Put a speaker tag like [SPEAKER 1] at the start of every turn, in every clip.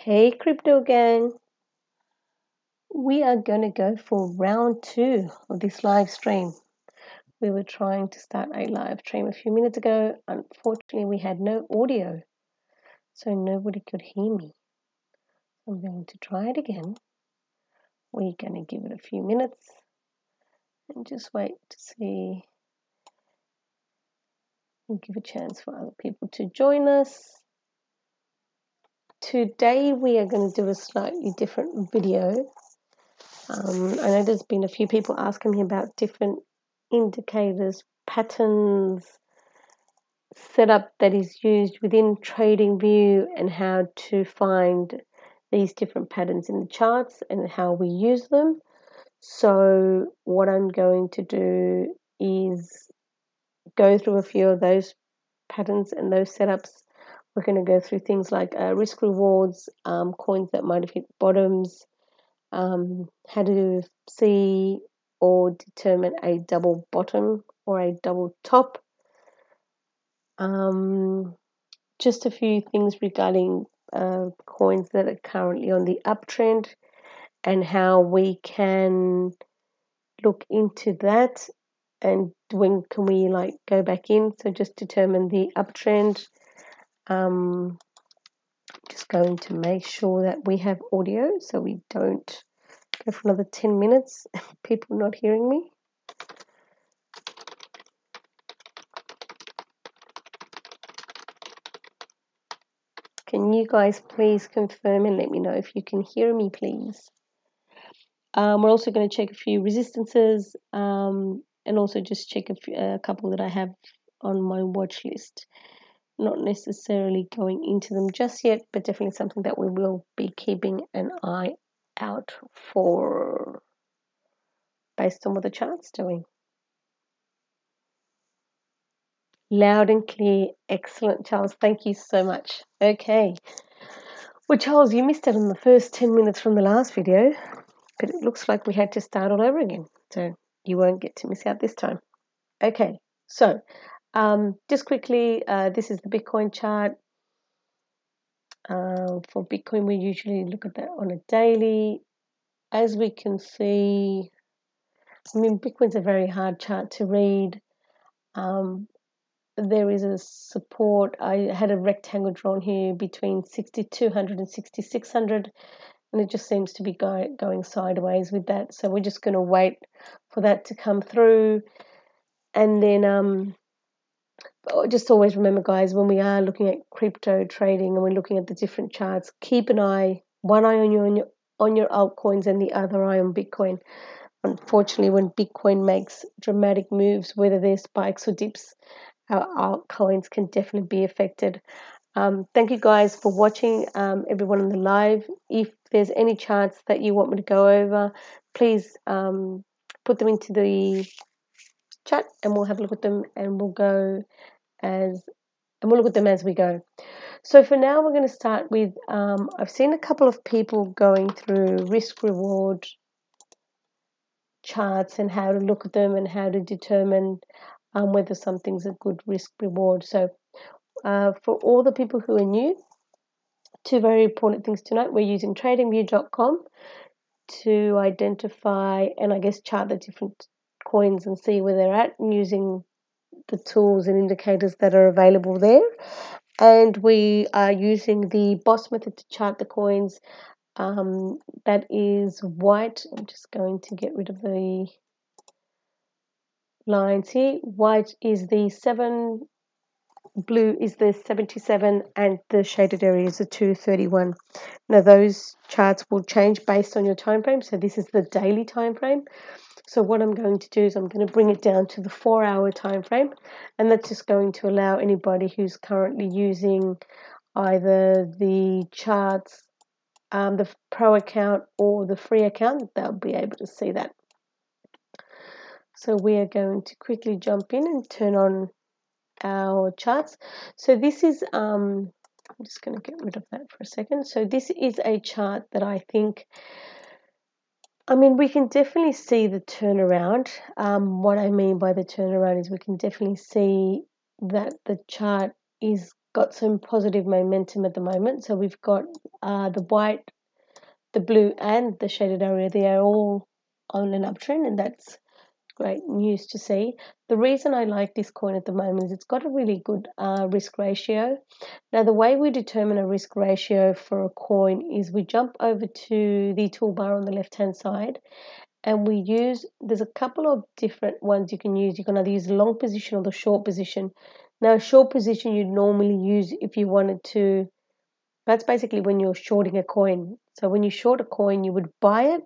[SPEAKER 1] Hey crypto gang, we are going to go for round 2 of this live stream. We were trying to start a live stream a few minutes ago. Unfortunately, we had no audio, so nobody could hear me. I'm going to try it again. We're going to give it a few minutes and just wait to see and give a chance for other people to join us. Today we are going to do a slightly different video. I know there's been a few people asking me about different indicators, patterns, setup that is used within TradingView and how to find these different patterns in the charts and how we use them. So what I'm going to do is go through a few of those patterns and those setups. We're going to go through things like risk rewards, coins that might have hit bottoms, how to see or determine a double bottom or a double top. Just a few things regarding coins that are currently on the uptrend and how we can look into that and when can we go back in. So just determine the uptrend. Just going to make sure that we have audio so we don't go for another 10 minutes people not hearing me. Can you guys please confirm and let me know if you can hear me, please? We're also going to check a few resistances and also just check a couple that I have on my watch list. Not necessarily going into them just yet, but definitely something that we will be keeping an eye out for based on what the chart's doing. Loud and clear. Excellent, Charles. Thank you so much. Okay. Well, Charles, you missed out on the first 10 minutes from the last video, but it looks like we had to start all over again. So you won't get to miss out this time. Okay. So just quickly, this is the Bitcoin chart. For Bitcoin, we usually look at that on a daily. As we can see, Bitcoin's a very hard chart to read. There is a support. I had a rectangle drawn here between 6,200 and 6,600, and it just seems to be going sideways with that. So we're just going to wait for that to come through. And then just always remember, guys, when we are looking at crypto trading and we're looking at the different charts, keep an eye, one eye on your altcoins and the other eye on Bitcoin. Unfortunately, when Bitcoin makes dramatic moves, whether they're spikes or dips, our altcoins can definitely be affected. Thank you guys for watching, everyone on the live. If there's any charts that you want me to go over, please put them into the chat and we'll have a look at them and we'll look at them as we go. So for now, we're going to start with, I've seen a couple of people going through risk reward charts and how to look at them and how to determine whether something's a good risk reward. So for all the people who are new, two very important things to note. We're using tradingview.com to identify and I guess chart the different coins and see where they're at using the tools and indicators that are available there. And we are using the BOSS method to chart the coins. That is white. I'm just going to get rid of the lines here. White is the 7, blue is the 77, and the shaded area is the 231. Now those charts will change based on your time frame. So this is the daily time frame. So what I'm going to do is I'm going to bring it down to the 4-hour time frame, and that's just going to allow anybody who's currently using either the charts, the pro account or the free account, they'll be able to see that. So we are going to quickly jump in and turn on our charts. So this is I'm just going to get rid of that for a second. So this is a chart that I think, we can definitely see the turnaround. What I mean by the turnaround is we can definitely see that the chart is got some positive momentum at the moment. So we've got the white, the blue, and the shaded area. They are all on an uptrend, and that's great news to see. The reason I like this coin at the moment is it's got a really good risk ratio. Now, the way we determine a risk ratio for a coin is we jump over to the toolbar on the left-hand side, and we use, there's a couple of different ones you can use. You can either use the long position or the short position. Now, short position you'd normally use if you wanted to, that's basically when you're shorting a coin. So when you short a coin, you would buy it.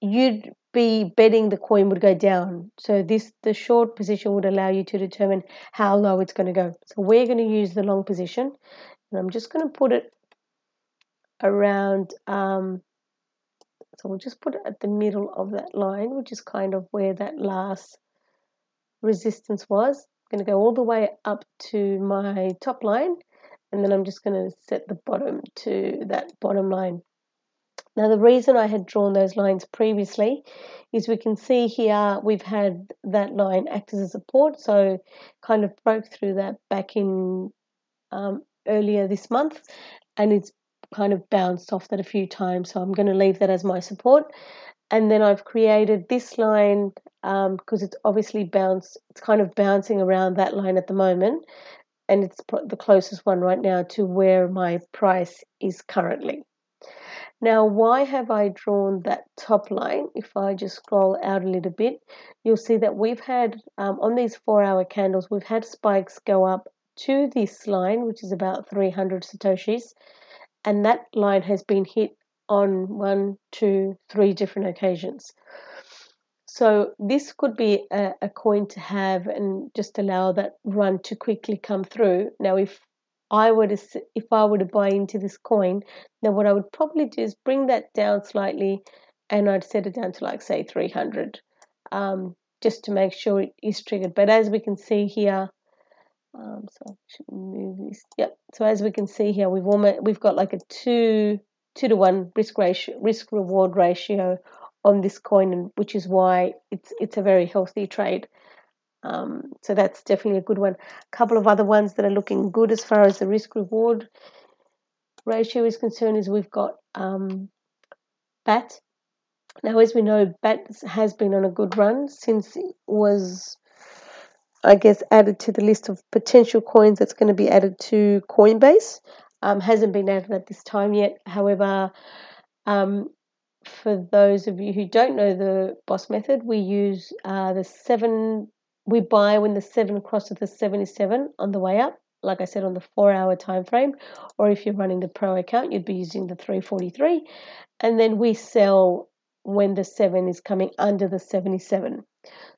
[SPEAKER 1] You'd be betting the coin would go down. So the short position would allow you to determine how low it's going to go. So we're going to use the long position, and I'm just going to put it around. So we'll just put it at the middle of that line, which is kind of where that last resistance was. I'm going to go all the way up to my top line, and then I'm just going to set the bottom to that bottom line. Now, the reason I had drawn those lines previously is we can see here we've had that line act as a support, so kind of broke through that back in earlier this month, and it's kind of bounced off that a few times, so I'm going to leave that as my support. And then I've created this line because it's obviously it's kind of bouncing around that line at the moment, and it's the closest one right now to where my price is currently. Now, why have I drawn that top line? If I just scroll out a little bit, you'll see that we've had, on these 4-hour candles, we've had spikes go up to this line, which is about 300 Satoshis, and that line has been hit on 1, 2, 3 different occasions. So this could be a coin to have and just allow that run to quickly come through. Now, if I were to buy into this coin, then what I would probably do is bring that down slightly, and I'd set it down to, like, say 300, just to make sure it is triggered. But as we can see here, so I should move this. Yep. So as we can see here, we've got like a 2-to-1 risk reward ratio on this coin, which is why it's a very healthy trade. So that's definitely a good one. A couple of other ones that are looking good as far as the risk reward ratio is concerned is we've got BAT. Now, as we know, BAT has been on a good run since it was, I guess, added to the list of potential coins that's going to be added to Coinbase. Hasn't been added at this time yet. However, for those of you who don't know the BOSS method, we use the 7. We buy when the 7 crosses the 77 on the way up, like I said, on the 4-hour time frame. Or if you're running the pro account, you'd be using the 343, and then we sell when the 7 is coming under the 77.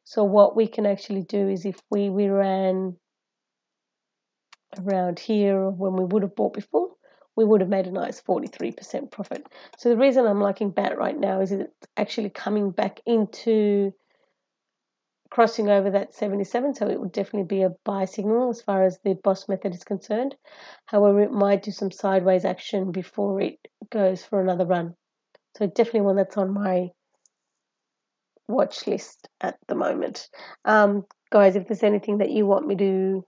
[SPEAKER 1] So what we can actually do is if we ran around here when we would have bought before, we would have made a nice 43% profit. So the reason I'm liking BAT right now is it's actually coming back into crossing over that 77, so it would definitely be a buy signal as far as the BOSS method is concerned. However, it might do some sideways action before it goes for another run. So definitely one that's on my watch list at the moment. Guys, if there's anything that you want me to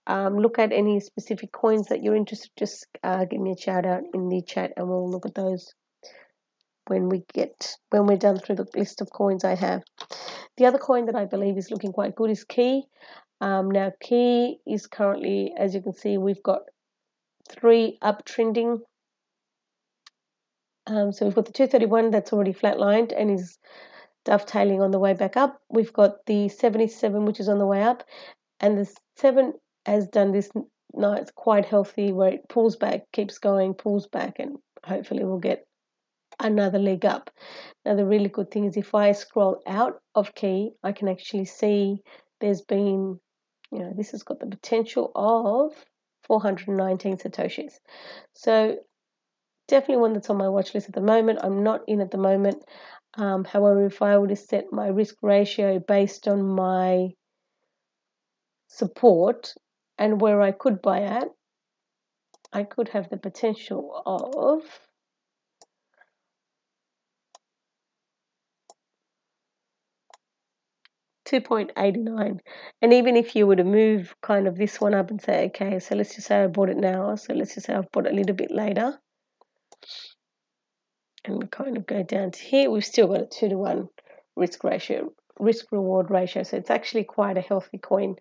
[SPEAKER 1] look at, any specific coins that you're interested, just give me a shout out in the chat, and we'll look at those when we're done through the list of coins I have. The other coin that I believe is looking quite good is Key. Now, Key is currently, as you can see, we've got 3 uptrending. So we've got the 231 that's already flatlined and is dovetailing on the way back up. We've got the 77, which is on the way up, and the 7 has done this nice, quite healthy, where it pulls back, keeps going, pulls back, and hopefully we'll get another leg up. Now, the really good thing is if I scroll out of Key, I can actually see there's been, this has got the potential of 419 Satoshis. So definitely one that's on my watch list at the moment. I'm not in at the moment. However, if I were to set my risk ratio based on my support and where I could buy at, I could have the potential of 2.89. And even if you were to move kind of this one up and say, okay, so let's just say I bought it now, so let's just say I've bought it a little bit later, and kind of go down to here, we've still got a 2-to-1 risk reward ratio, so it's actually quite a healthy coin.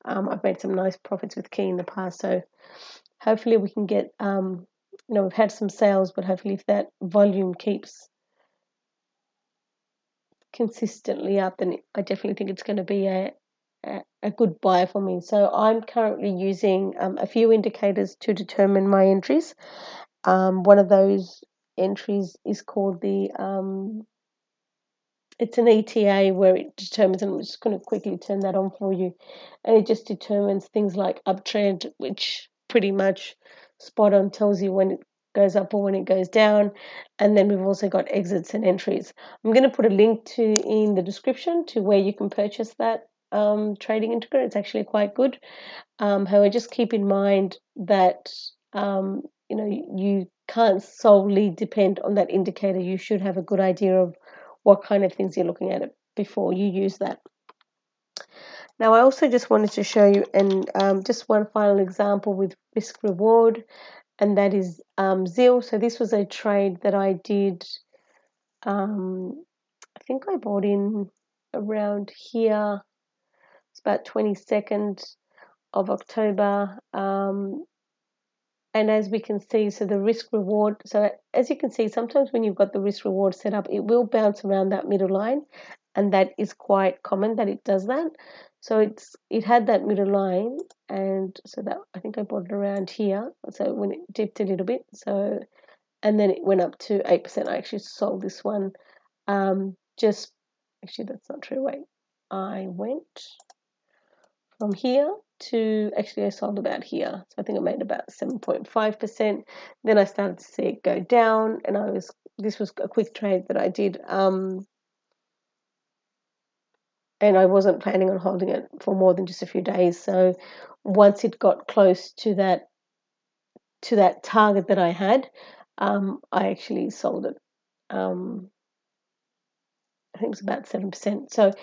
[SPEAKER 1] I've made some nice profits with Key in the past, so hopefully we can get we've had some sales, but hopefully if that volume keeps consistently up, then I definitely think it's going to be a good buy for me. So I'm currently using a few indicators to determine my entries. One of those entries is called it's an ETA, where it determines, and I'm just going to quickly turn that on for you, and it just determines things like uptrend, which pretty much spot on tells you when it goes up or when it goes down. And then we've also got exits and entries. I'm going to put a link in the description to where you can purchase that trading indicator. It's actually quite good. However, just keep in mind that you can't solely depend on that indicator. You should have a good idea of what kind of things you're looking at it before you use that. Now, I also just wanted to show you, and just one final example with risk reward, and that is ZIL. So this was a trade that I did. I think I bought in around here. It's about 22nd of October. And as we can see, so the risk reward, so as you can see, sometimes when you've got the risk reward set up, it will bounce around that middle line, and that is quite common that it does that. So it had that middle line, and so that I think I bought it around here. So when it dipped a little bit, so and then it went up to 8%. I actually sold this one. Just actually that's not true. Wait, I went from here to, actually I sold about here, so I think I made about 7.5%. Then I started to see it go down, and this was a quick trade that I did, and I wasn't planning on holding it for more than just a few days. So once it got close to that target that I had, I actually sold it. I think it's about 7%. So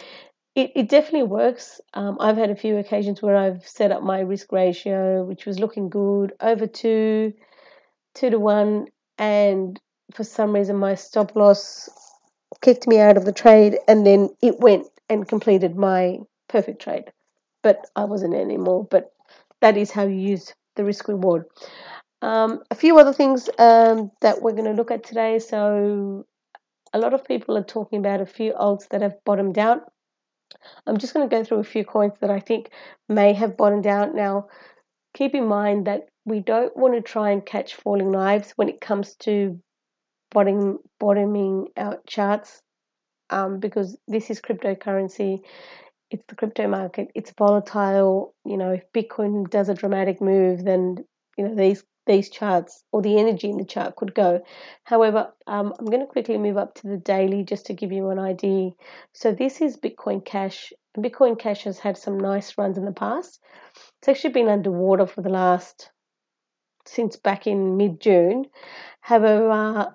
[SPEAKER 1] it definitely works. I've had a few occasions where I've set up my risk ratio, which was looking good, over 2-to-1, and for some reason my stop loss kicked me out of the trade, and then it went and completed my perfect trade, but I wasn't in anymore. But that is how you use the risk reward. A few other things that we're going to look at today. So a lot of people are talking about a few alts that have bottomed out. I'm just going to go through a few coins that I think may have bottomed out. Now, keep in mind that we don't want to try and catch falling knives when it comes to bottoming out charts, because this is cryptocurrency. It's the crypto market. It's volatile. If Bitcoin does a dramatic move, then these charts, or the energy in the chart, could go. However, I'm going to quickly move up to the daily just to give you an idea. So this is Bitcoin Cash. Bitcoin Cash has had some nice runs in the past. It's actually been underwater for since back in mid-June. However,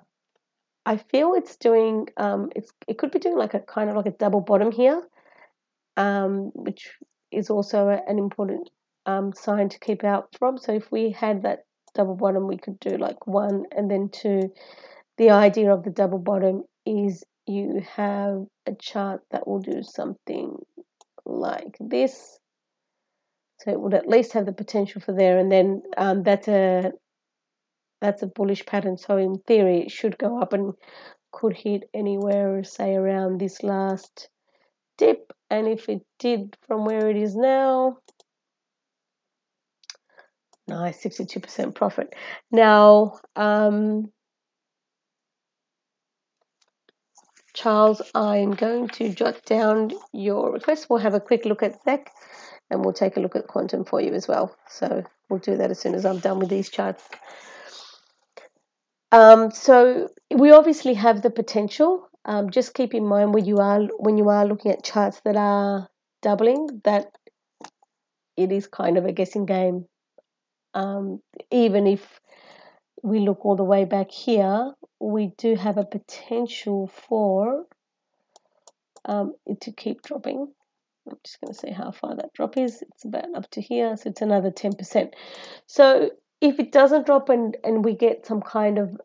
[SPEAKER 1] I feel it's doing it could be doing like a kind of like a double bottom here, which is also an important sign to keep out from. So if we had that double bottom, we could do like 1 and then 2. The idea of the double bottom is you have a chart that will do something like this. So it would at least have the potential for there, and then that's a bullish pattern. So in theory, it should go up and could hit anywhere, say around this last dip. And if it did from where it is now, nice, 62% profit. Now, Charles, I'm going to jot down your request. We'll have a quick look at SEC, and we'll take a look at quantum for you as well. So we'll do that as soon as I'm done with these charts. So we obviously have the potential. Just keep in mind when you are looking at charts that are doubling, that it is kind of a guessing game. Even if we look all the way back here, we do have a potential for it to keep dropping. I'm just going to see how far that drop is. It's about up to here, so it's another 10%. So if it doesn't drop and we get some kind of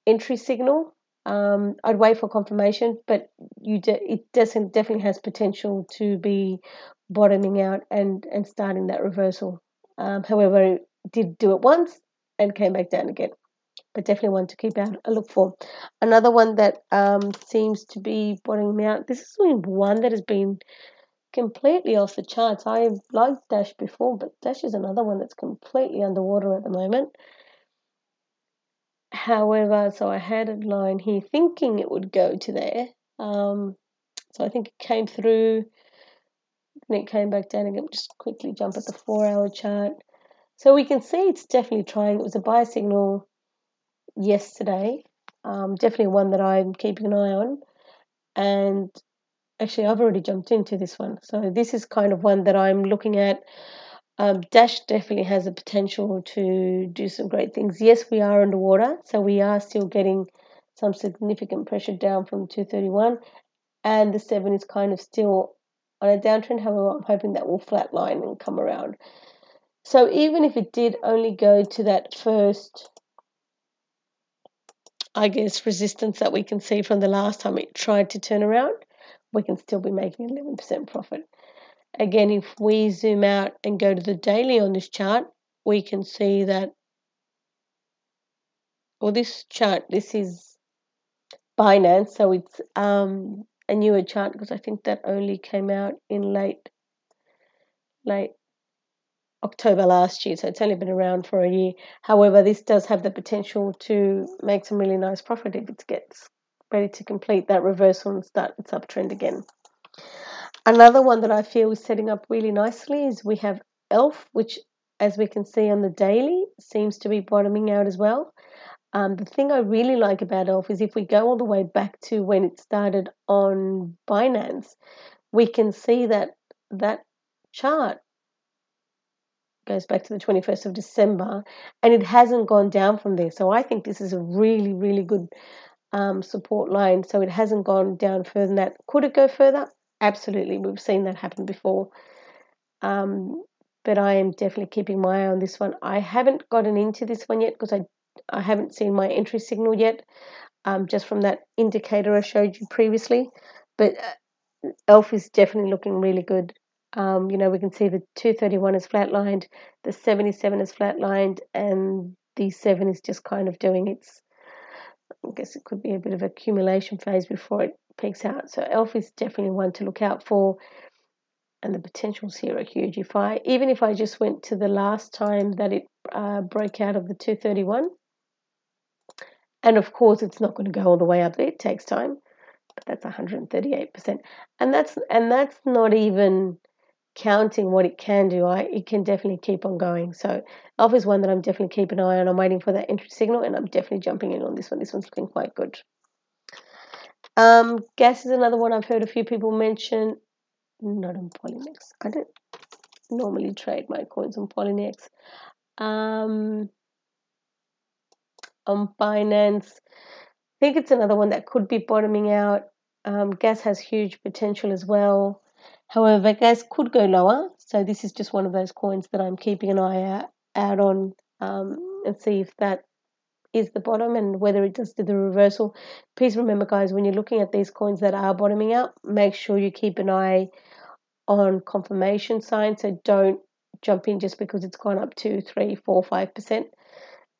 [SPEAKER 1] entry signal, I'd wait for confirmation, but it definitely has potential to be bottoming out and starting that reversal. However, it did do it once and came back down again, but definitely one to keep a look for. Another one that seems to be bottoming out. This is one that has been completely off the charts. I liked Dash before, but Dash is another one that's completely underwater at the moment. However, so I had a line here thinking it would go to there. So I think it came through and it came back down again. Just quickly jump at the 4-hour chart. So we can see it's definitely trying. It was a buy signal yesterday. Definitely one that I'm keeping an eye on. And actually, I've already jumped into this one. So this is kind of one that I'm looking at. Dash definitely has the potential to do some great things. Yes, we are underwater, so we are still getting some significant pressure down from 231, and the 7 is kind of still on a downtrend. However, I'm hoping that will flatline and come around. So even if it did only go to that first, I guess, resistance that we can see from the last time it tried to turn around, we can still be making 11% profit. Again, if we zoom out and go to the daily on this chart, we can see that, well, this chart, this is Binance, so it's a newer chart because I think that only came out in late October last year, so it's only been around for a year. However, this does have the potential to make some really nice profit if it gets ready to complete that reversal and start its uptrend again. Another one that I feel is setting up really nicely is we have ELF, which, as we can see on the daily, seems to be bottoming out as well. The thing I really like about ELF is if we go all the way back to when it started on Binance, we can see that that chart goes back to the 21st of December, and it hasn't gone down from there. So I think this is a really, really good support line. So it hasn't gone down further than that. Could it go further? Absolutely. We've seen that happen before. But I am definitely keeping my eye on this one. I haven't gotten into this one yet because I haven't seen my entry signal yet, just from that indicator I showed you previously. But ELF is definitely looking really good. We can see the 231 is flatlined, the 77 is flatlined, and the 7 is just kind of doing its, I guess it could be a bit of accumulation phase before it peaks out. So ELF is definitely one to look out for, and the potentials here are huge. Even if I just went to the last time that it broke out of the 231, and of course it's not going to go all the way up there, it takes time, but that's 138%, and that's not even counting what it can do. It can definitely keep on going. So ELF is one that I'm definitely keeping an eye on. I'm waiting for that entry signal, and I'm definitely jumping in on this one. This one's looking quite good. Gas is another one I've heard a few people mention. Not on Polynex. I don't normally trade my coins on Polynex. On Binance, I think it's another one that could be bottoming out. Gas has huge potential as well. However, gas could go lower. So this is just one of those coins that I'm keeping an eye out on, and see if that is the bottom and whether it does do the reversal. Please remember, guys, when you're looking at these coins that are bottoming out, make sure you keep an eye on confirmation signs. So don't jump in just because it's gone up 2, 3, 4, 5%.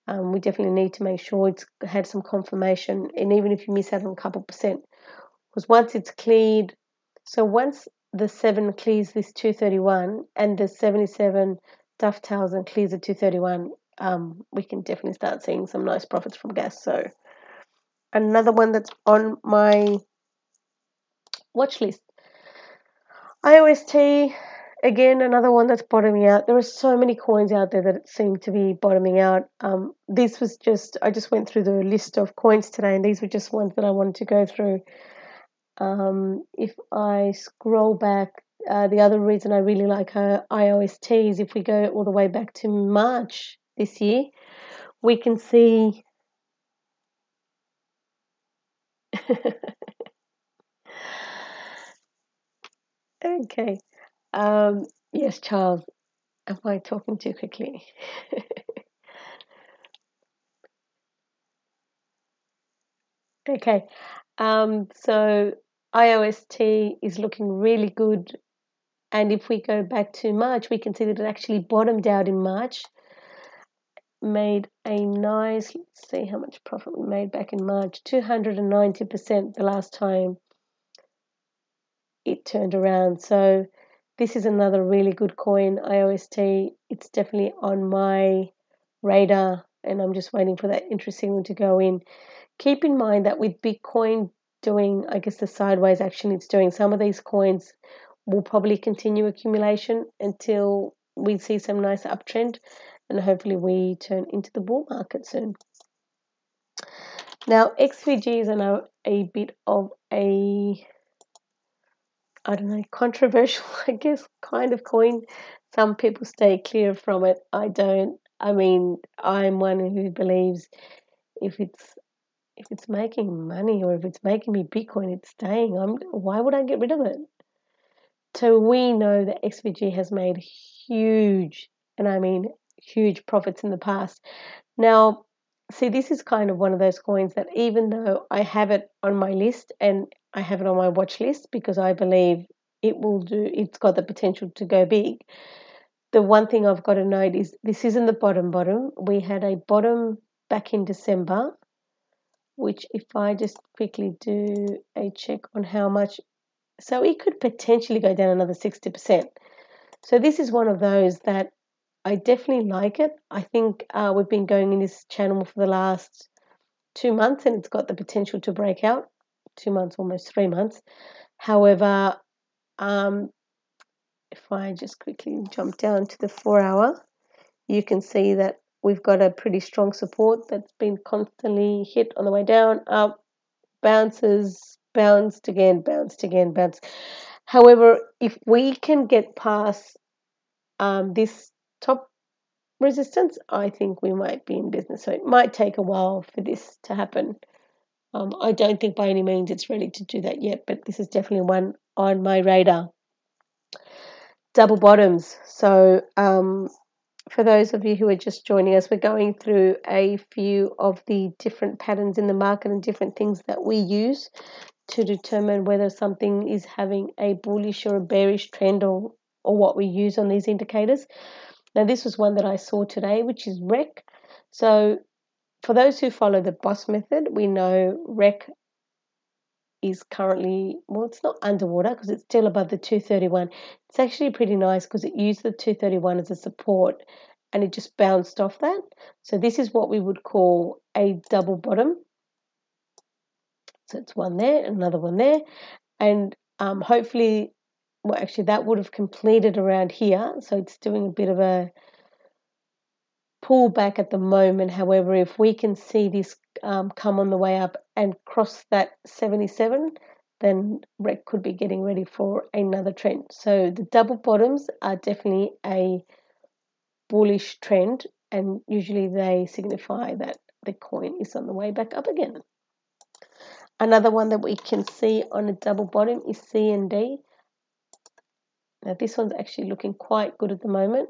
[SPEAKER 1] We definitely need to make sure it's had some confirmation, and even if you miss out on a couple percent, because once it's cleared, so once the 7 clears this 231 and the 77 dovetails and clears the 231, we can definitely start seeing some nice profits from gas. So another one that's on my watch list, IOST. Again, another one that's bottoming out. There are so many coins out there that seem to be bottoming out. I just went through the list of coins today, and these were just ones that I wanted to go through. If I scroll back, the other reason I really like IOST is if we go all the way back to March this year, we can see okay. Yes, Charles. Am I talking too quickly? Okay. So IOST is looking really good. And if we go back to March, we can see that it actually bottomed out in March, made a nice, let's see how much profit we made back in March, 290% the last time it turned around. So this is another really good coin, IOST. It's definitely on my radar, and I'm just waiting for that interesting one to go in. Keep in mind that with Bitcoin doing, I guess, the sideways action it's doing, some of these coins will probably continue accumulation until we see some nice uptrend, and hopefully we turn into the bull market soon. Now, XVG is a bit of a, I don't know, controversial, I guess, kind of coin. Some people stay clear from it. I don't. I mean, I'm one who believes if it's making money or if it's making me Bitcoin, it's staying. Why would I get rid of it? So we know that XVG has made huge, and I mean huge profits in the past. Now, see, this is kind of one of those coins that even though I have it on my list and I have it on my watch list because I believe it's got the potential to go big. The one thing I've got to note is this isn't the bottom. We had a bottom back in December, which if I just quickly do a check on how much, so it could potentially go down another 60%. So this is one of those that I definitely like it. I think we've been going in this channel for the last 2 months and it's got the potential to break out. 2 months, almost 3 months. However, if I just quickly jump down to the 4 hour, you can see that we've got a pretty strong support that's been constantly hit on the way down, up, bounces, bounced again, bounced again, bounced. However, if we can get past this top resistance, I think we might be in business. So it might take a while for this to happen. I don't think by any means it's ready to do that yet, but this is definitely one on my radar. Double bottoms. So for those of you who are just joining us, we're going through a few of the different patterns in the market and different things that we use to determine whether something is having a bullish or a bearish trend or what we use on these indicators. Now, this was one that I saw today, which is REC. So for those who follow the BOSS method, we know REC is currently, well, it's not underwater because it's still above the 231. It's actually pretty nice because it used the 231 as a support and it just bounced off that. So this is what we would call a double bottom. So it's one there, another one there. And hopefully, well, actually that would have completed around here. So it's doing a bit of a pull back at the moment. However, if we can see this come on the way up and cross that 77, then REC could be getting ready for another trend. So the double bottoms are definitely a bullish trend, and usually they signify that the coin is on the way back up again. Another one that we can see on a double bottom is CND. Now this one's actually looking quite good at the moment.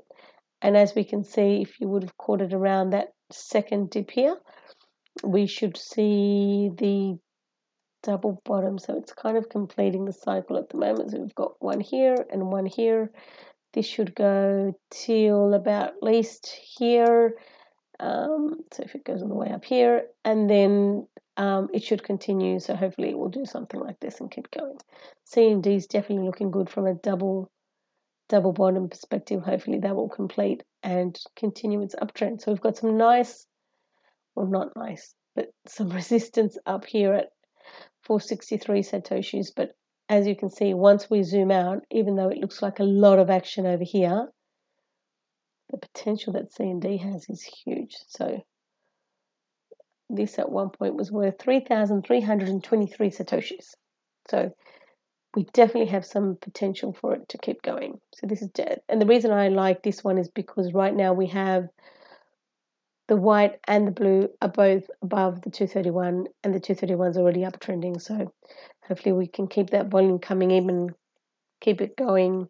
[SPEAKER 1] And as we can see, if you would have caught it around that second dip here, we should see the double bottom. So it's kind of completing the cycle at the moment. So we've got one here and one here. This should go till about at least here. So if it goes all the way up here, and then it should continue. So hopefully it will do something like this and keep going. CND is definitely looking good from a double bottom perspective. Hopefully that will complete and continue its uptrend. So we've got some nice, well, not nice, but some resistance up here at 463 satoshis. But as you can see, once we zoom out, even though it looks like a lot of action over here, the potential that CND has is huge. So this at one point was worth 3,323 satoshis. So we definitely have some potential for it to keep going. So this is dead. And the reason I like this one is because right now we have the white and the blue are both above the 231 and the 231 is already uptrending. So hopefully we can keep that volume coming in and keep it going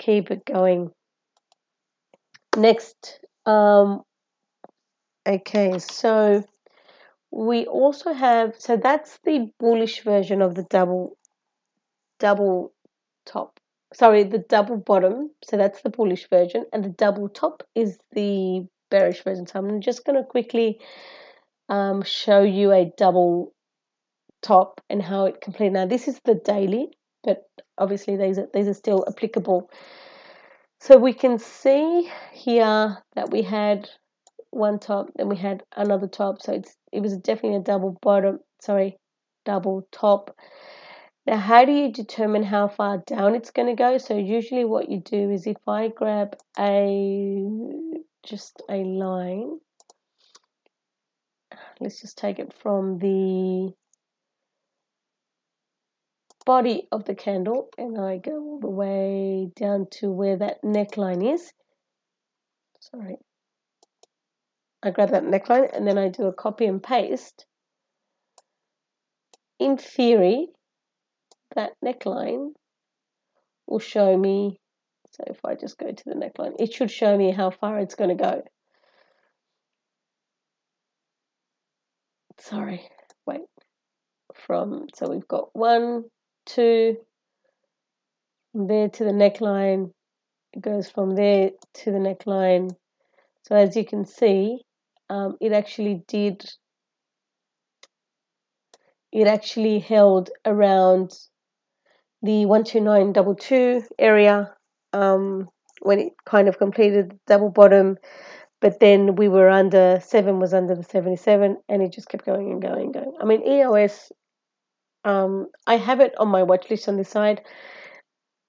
[SPEAKER 1] keep it going. Next, okay, so we also have, so that's the bullish version of the double top. Sorry, the double bottom. So that's the bullish version, and the double top is the bearish version. So I'm just going to quickly show you a double top and how it completed. Now this is the daily, but obviously these are still applicable. So we can see here that we had one top, then we had another top. So it was definitely a double bottom. Sorry, double top. Now, how do you determine how far down it's going to go? So usually what you do is if I grab just a line, let's just take it from the body of the candle and I go all the way down to where that neckline is. Sorry. I grab that neckline and then I do a copy and paste. In theory, that neckline will show me, so if I just go to the neckline, it should show me how far it's going to go. Sorry, wait. So we've got 1, 2, from there to the neckline. It goes from there to the neckline. So as you can see, it actually held around the 12922 area when it kind of completed the double bottom, but then we were under 7 was under the 77 and it just kept going and going and going. I mean, EOS, I have it on my watch list on this side.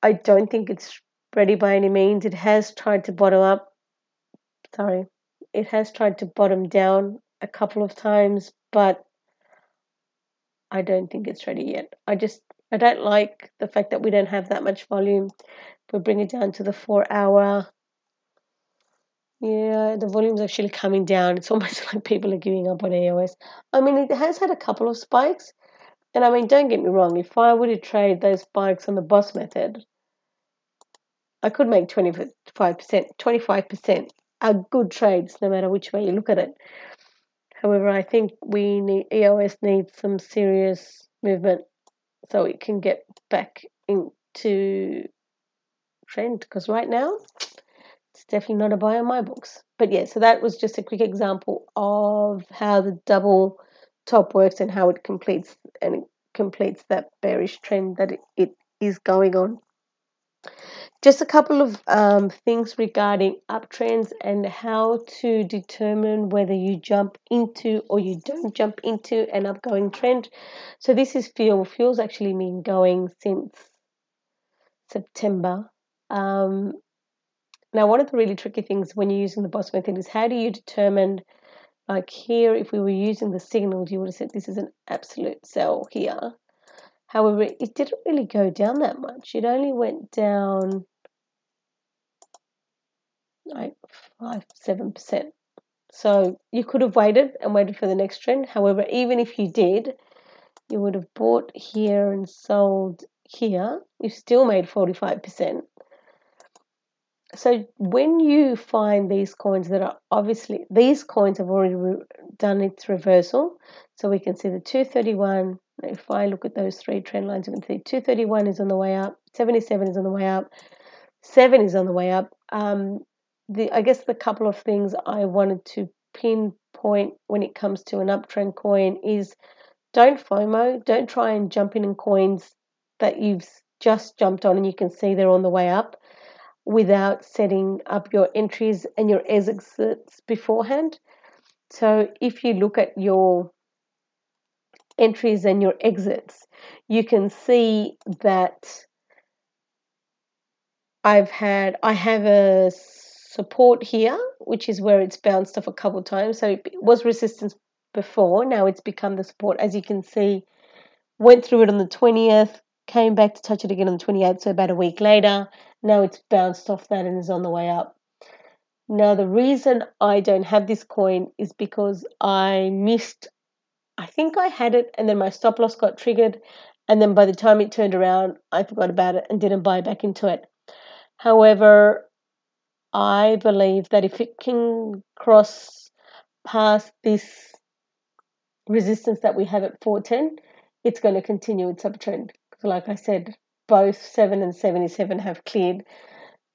[SPEAKER 1] I don't think it's ready by any means. It has tried to bottom up. Sorry, it has tried to bottom down a couple of times, but I don't think it's ready yet. I don't like the fact that we don't have that much volume. If we bring it down to the 4 hour, yeah, the volume's actually coming down. It's almost like people are giving up on EOS. I mean, it has had a couple of spikes. And I mean, don't get me wrong, if I were to trade those spikes on the boss method, I could make 25% are good trades no matter which way you look at it. However, I think EOS needs some serious movement so it can get back into trend, because right now it's definitely not a buy on my books. But yeah, so that was just a quick example of how the double top works and how it completes that bearish trend that it is going on. Just a couple of things regarding uptrends and how to determine whether you jump into or you don't jump into an upgoing trend. So this is fuel. Fuel's actually been going since September. Now, one of the really tricky things when you're using the boss method is how do you determine, like here, if we were using the signals, you would have said this is an absolute sell here. However, it didn't really go down that much. It only went down like 5-7%. So you could have waited for the next trend. However, even if you did, you would have bought here and sold here. You still made 45%. So when you find these coins that are obviously, these coins have already done its reversal. So we can see the 231. If I look at those three trend lines, you can see 231 is on the way up, 77 is on the way up, 7 is on the way up. I guess the couple of things I wanted to pinpoint when it comes to an uptrend coin is don't FOMO, don't try and jump in coins that you've just jumped on and you can see they're on the way up without setting up your entries and your exits beforehand. So if you look at your entries and your exits, you can see that I have a support here, which is where it's bounced off a couple of times. So it was resistance before, now it's become the support. As you can see, went through it on the 20th, came back to touch it again on the 28th, so about a week later. Now it's bounced off that and is on the way up. Now the reason I don't have this coin is because I think I had it and then my stop loss got triggered, and then by the time it turned around, I forgot about it and didn't buy back into it. However, I believe that if it can cross past this resistance that we have at 410, it's going to continue its uptrend. Like I said, both 7 and 77 have cleared.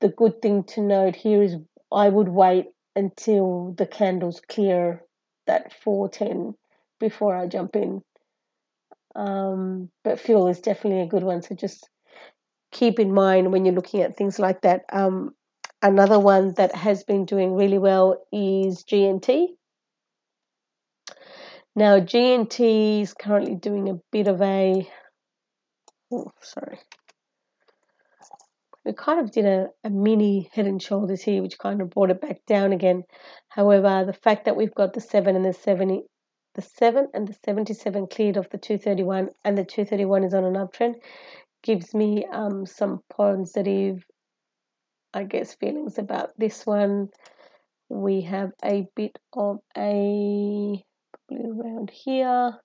[SPEAKER 1] The good thing to note here is I would wait until the candles clear that 410 before I jump in. But fuel is definitely a good one, so just keep in mind when you're looking at things like that. Another one that has been doing really well is GNT. Now, GNT is currently doing a bit of a... Oh, sorry. We kind of did a mini head and shoulders here, which kind of brought it back down again. However, the fact that we've got the 7 and the 70, the 7 and the 77 cleared off the 231, and the 231 is on an uptrend, gives me some positive, I guess, feelings about this one. We have a bit of a, probably around here,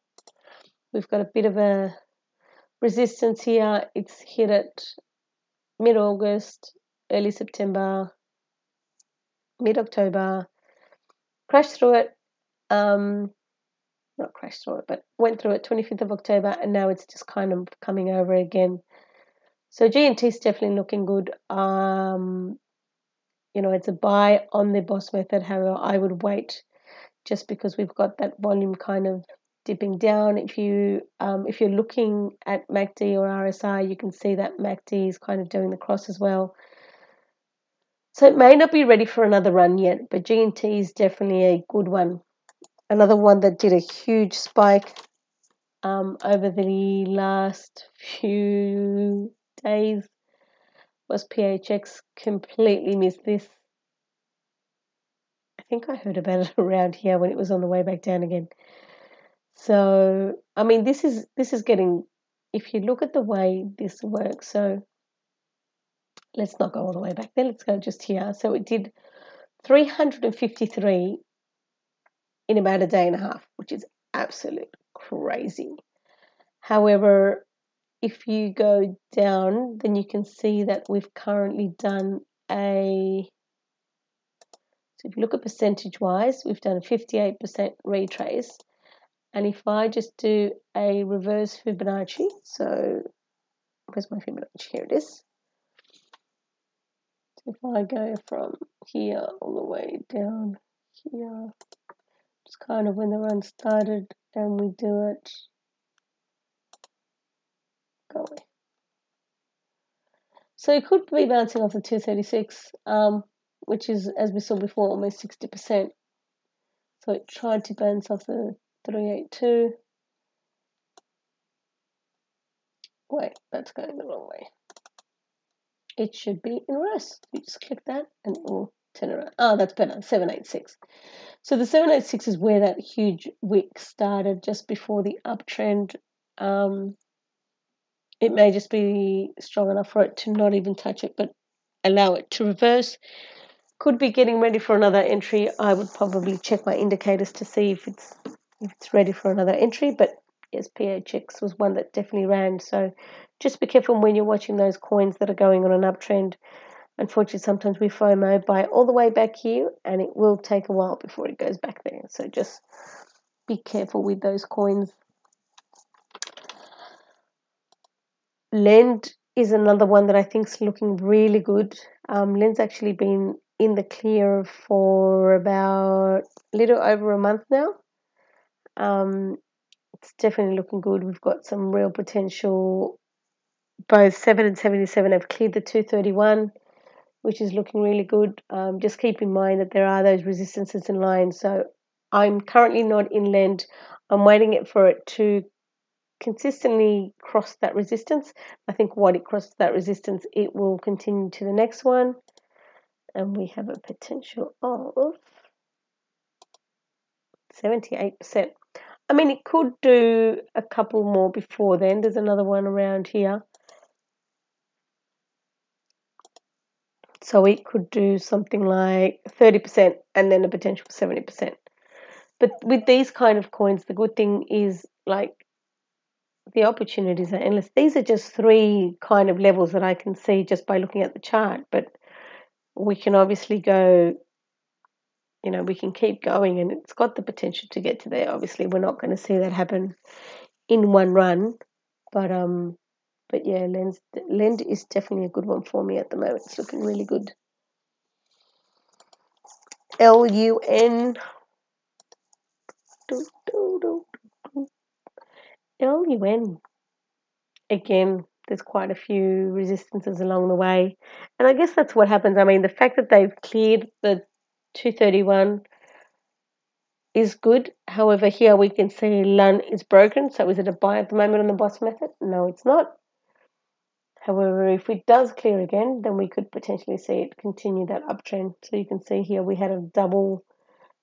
[SPEAKER 1] we've got a bit of a resistance here. It's hit at mid-August, early September, mid-October, crashed through it, not crashed through it, but went through it 25th of October, and now it's just kind of coming over again. So GNT is definitely looking good. It's a buy on the boss method. However, I would wait just because we've got that volume kind of dipping down. If you're looking at MACD or RSI, you can see that MACD is kind of doing the cross as well. So it may not be ready for another run yet, but GNT is definitely a good one. Another one that did a huge spike over the last few days was PHX. Completely missed this. I think I heard about it around here when it was on the way back down again. So, I mean, this is getting, if you look at the way this works, so let's not go all the way back there, let's go just here. So it did 353 in about a day and a half, which is absolute crazy. However, if you go down, then you can see that we've currently done so if you look at percentage-wise, we've done a 58% retrace. And if I just do a reverse Fibonacci, so where's my Fibonacci? Here it is. So if I go from here all the way down here, it's kind of when the run started, and we do it, go away. So it could be bouncing off the 236, which is, as we saw before, almost 60%. So it tried to bounce off the 382. Wait, that's going the wrong way. It should be in reverse. You just click that and it will turn around. Oh, that's better, 786. So the 786 is where that huge wick started, just before the uptrend. It may just be strong enough for it to not even touch it, but allow it to reverse. Could be getting ready for another entry. I would probably check my indicators to see if it's ready for another entry. But yes, PHX was one that definitely ran. So just be careful when you're watching those coins that are going on an uptrend. Unfortunately, sometimes we FOMO buy all the way back here, and it will take a while before it goes back there. So just be careful with those coins. Lend is another one that I think is looking really good. Lend's actually been in the clear for about a little over a month now. It's definitely looking good. We've got some real potential. Both 7 and 77 have cleared the 231, which is looking really good. Just keep in mind that there are those resistances in line. So I'm currently not in Lend. I'm waiting for it to consistently cross that resistance. I think when it crosses that resistance, it will continue to the next one, and we have a potential of 78%. I mean, it could do a couple more before then. There's another one around here, so it could do something like 30% and then a potential for 70%. But with these kind of coins, the good thing is, like, the opportunities are endless. These are just 3 kind of levels that I can see just by looking at the chart, but we can obviously go, we can keep going, and it's got the potential to get to there. Obviously, we're not going to see that happen in one run, but yeah, Lend is definitely a good one for me at the moment. It's looking really good. LUN. LUN. Again, there's quite a few resistances along the way. And I guess that's what happens. I mean, the fact that they've cleared the 231 is good. However, here we can see LUN is broken. So is it a buy at the moment on the boss method? No, it's not. However, if it does clear again, then we could potentially see it continue that uptrend. So you can see here we had a double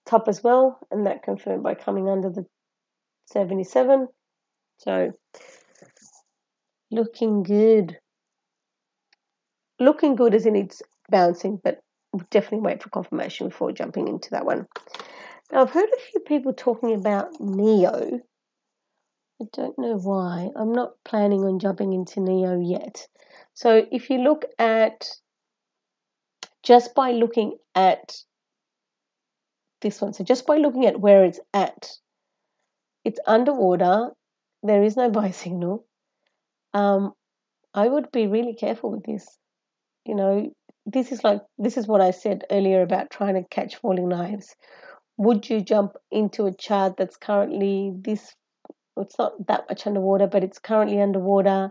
[SPEAKER 1] top as well, and that confirmed by coming under the 77. So looking good. Looking good as in it's bouncing, but we'll definitely wait for confirmation before jumping into that one. Now, I've heard a few people talking about NEO. I don't know why. I'm not planning on jumping into NEO yet. So if you look at, just by looking at this one, so just by looking at where it's at, it's underwater. There is no buy signal. I would be really careful with this. This is what I said earlier about trying to catch falling knives. Would you jump into a chart that's currently this? It's not that much underwater, but it's currently underwater.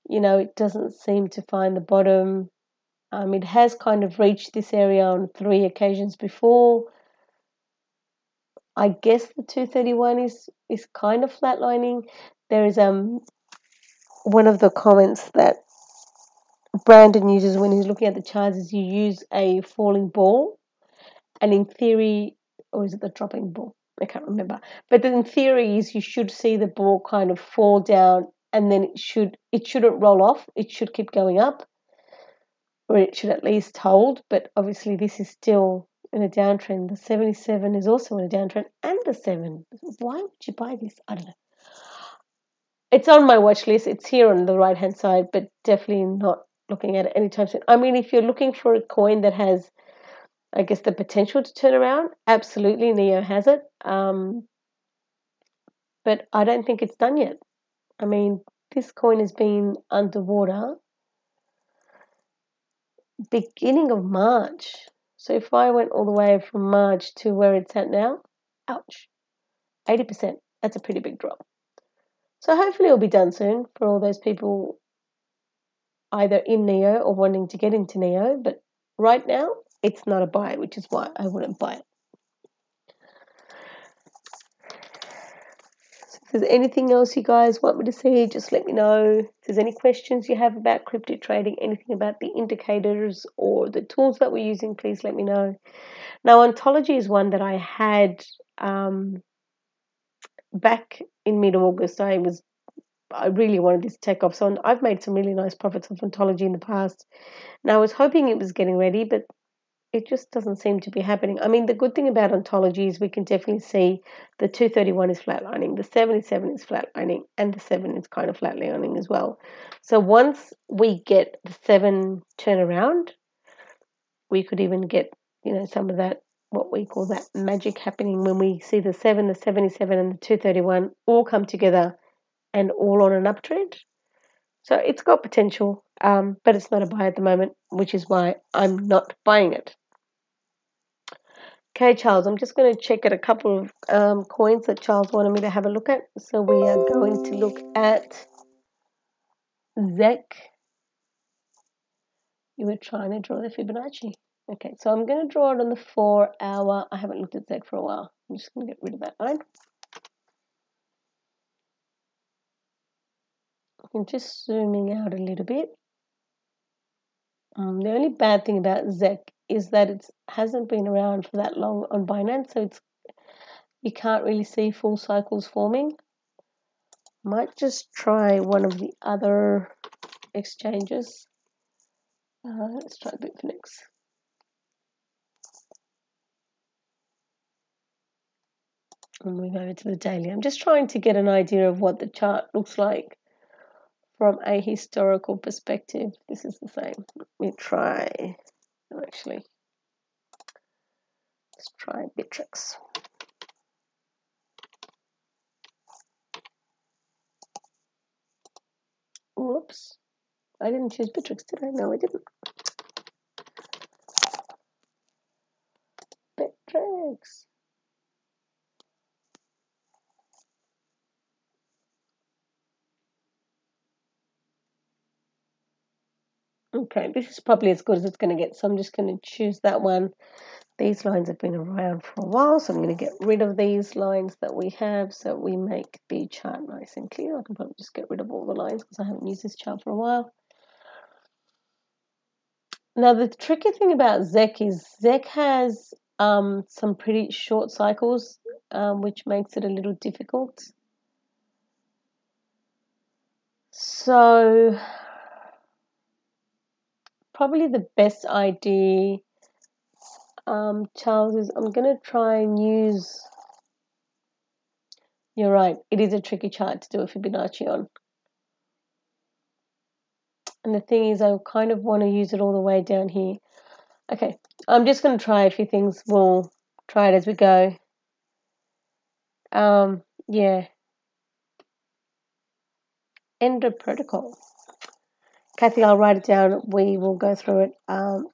[SPEAKER 1] It doesn't seem to find the bottom. It has kind of reached this area on 3 occasions before. I guess the 231 is kind of flatlining. There is one of the comments that Brandon uses when he's looking at the charts is you use a falling ball, and in theory, or is it the dropping ball? I can't remember. But in theory is you should see the ball kind of fall down, and then it shouldn't roll off. It should keep going up, or it should at least hold. But obviously this is still in a downtrend. The 77 is also in a downtrend, and the 7. Why would you buy this? I don't know. It's on my watch list. It's here on the right hand side, but definitely not looking at it anytime soon. I mean, if you're looking for a coin that has, I guess, the potential to turn around, absolutely, NEO has it. But I don't think it's done yet. I mean, this coin has been underwater beginning of March. So if I went all the way from March to where it's at now, ouch, 80%. That's a pretty big drop. So hopefully it'll be done soon for all those people either in NEO or wanting to get into NEO. But right now, it's not a buy, which is why I wouldn't buy it. If there's anything else you guys want me to see, just let me know. If there's any questions you have about crypto trading, anything about the indicators or the tools that we're using, please let me know. Now, Ontology is one that I had back in mid-August. I really wanted this to take off. So I've made some really nice profits off Ontology in the past. Now, I was hoping it was getting ready, but it just doesn't seem to be happening. I mean, the good thing about Ontology is we can definitely see the 231 is flatlining, the 77 is flatlining, and the 7 is kind of flatlining as well. So once we get the 7 turnaround, we could even get, some of that, what we call that magic happening when we see the 7, the 77, and the 231 all come together and all on an uptrend. So it's got potential, but it's not a buy at the moment, which is why I'm not buying it. Okay, Charles, I'm just going to check at a couple of coins that Charles wanted me to have a look at. So we are going to look at ZEC. You were trying to draw the Fibonacci. Okay, so I'm going to draw it on the 4 hour. I haven't looked at ZEC for a while. I'm just going to get rid of that line. I'm just zooming out a little bit. The only bad thing about ZEC is that it hasn't been around for that long on Binance, so you can't really see full cycles forming. Might just try one of the other exchanges. Let's try Bitfinex. We'll move over to the daily. I'm just trying to get an idea of what the chart looks like from a historical perspective. This is the same. Let me try. Actually, let's try Bittrex. Whoops. I didn't choose Bittrex, did I? No, I didn't. Bittrex. Okay, this is probably as good as it's going to get, so I'm just going to choose that one. These lines have been around for a while, so I'm going to get rid of these lines that we have so we make the chart nice and clear. I can probably just get rid of all the lines because I haven't used this chart for a while. Now, the tricky thing about ZEC is ZEC has some pretty short cycles, which makes it a little difficult. So, probably the best idea, Charles, is I'm going to try and use... You're right, it is a tricky chart to do a Fibonacci on. And the thing is, I kind of want to use it all the way down here. Okay, I'm just going to try a few things. We'll try it as we go. Yeah. End of protocol. Kathy, I'll write it down. We will go through it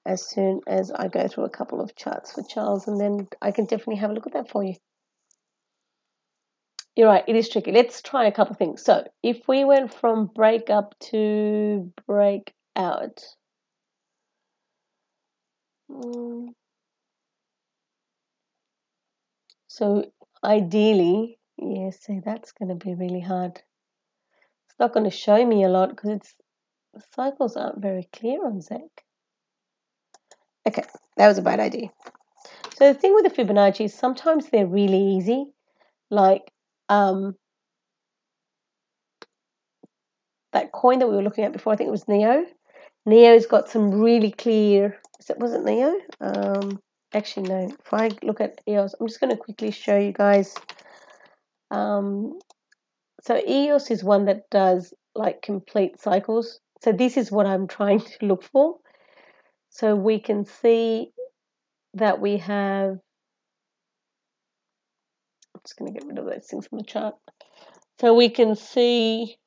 [SPEAKER 1] as soon as I go through a couple of charts for Charles, and then I can definitely have a look at that for you. You're right, it is tricky. Let's try a couple of things. So if we went from break up to break out, so ideally, yes, see, that's going to be really hard. It's not going to show me a lot because the cycles aren't very clear on ZEC. Okay, that was a bad idea. So the thing with the Fibonacci is sometimes they're really easy. Like that coin that we were looking at before, I think it was Neo. Neo's got some really clear, was it Neo? Actually, no. If I look at EOS, I'm just going to quickly show you guys. So EOS is one that does like complete cycles. So this is what I'm trying to look for. So we can see that we have, I'm just going to get rid of those things from the chart. So we can see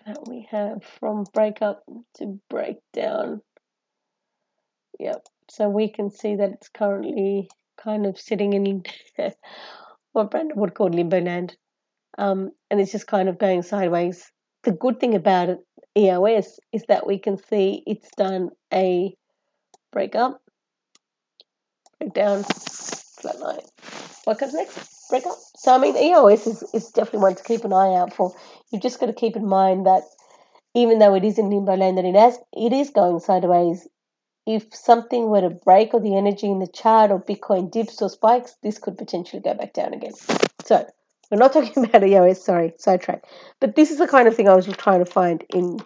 [SPEAKER 1] that we have from breakup to breakdown. Yep. So we can see that it's currently kind of sitting in what Brandon would call limbo land. And it's just kind of going sideways. The good thing about it, EOS, is that we can see it's done a breakup, breakdown, flatline. What comes next? Breakup. So I mean, EOS is definitely one to keep an eye out for. You've just got to keep in mind that even though it is in limbo land and it is going sideways, if something were to break or the energy in the chart or Bitcoin dips or spikes, this could potentially go back down again. So we're not talking about EOS, sorry, sidetrack. But this is the kind of thing I was trying to find in